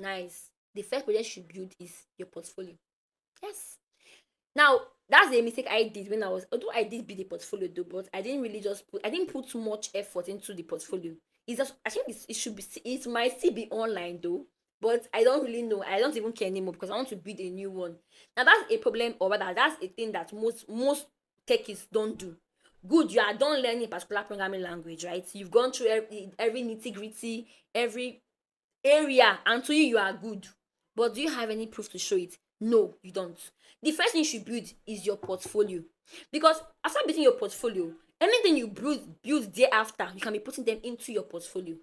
Nice. The first project you should build is your portfolio. Yes. Now, that's a mistake I did when I was, although I did build a portfolio though, but I didn't put too much effort into the portfolio. It's just, I think it should be, it might still be online though, but I don't really know. I don't even care anymore because I want to build a new one. Now, that's a problem, or rather, that's a thing that most techies don't do. Good, you are done learning a particular programming language, right? You've gone through every nitty gritty, every area, and to you, you are good. But do you have any proof to show it? No, you don't. The first thing you should build is your portfolio, because after building your portfolio, anything you build thereafter, you can be putting them into your portfolio.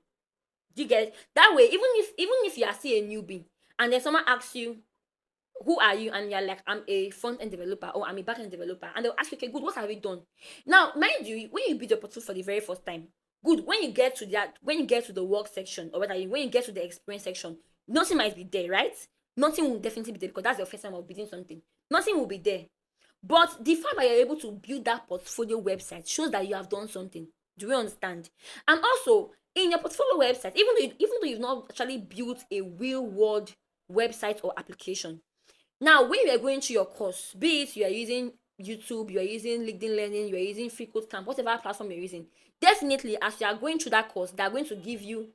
Do you get it? That way, even if you are still a newbie and then someone asks you, who are you, and you're like, I'm a front-end developer or I'm a back-end developer, and they'll ask you, okay, good, what have you done? Now, mind you, when you build your portfolio for the very first time, good, when you get to the work section, or rather when you get to the experience section, nothing might be there, right? Nothing will definitely be there because that's your first time of building something. Nothing will be there. But the fact that you're able to build that portfolio website shows that you have done something. Do you understand? And also, in your portfolio website, even though you've not actually built a real world website or application, now, when you are going through your course, be it you are using YouTube, you are using LinkedIn Learning, you are using Free Code Camp, whatever platform you're using, definitely as you are going through that course, they are going to give you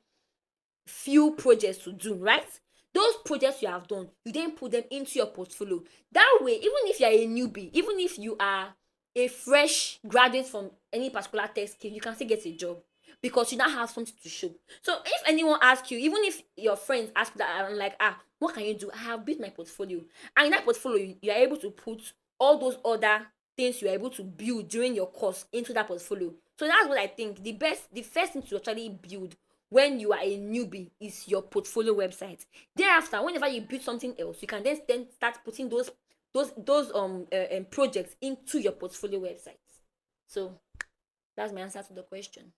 few projects to do, right? Those projects you have done, you then put them into your portfolio. That way, even if you are a newbie, even if you are a fresh graduate from any particular tech skill, you can still get a job because you now have something to show. So if anyone asks you, even if your friends ask that, I'm like, what can you do? I have built my portfolio. And in that portfolio, you are able to put all those other things you are able to build during your course into that portfolio. So that's what I think. The first thing to actually build when you are a newbie is your portfolio website. Thereafter, whenever you build something else, you can then start putting those projects into your portfolio website. So that's my answer to the question.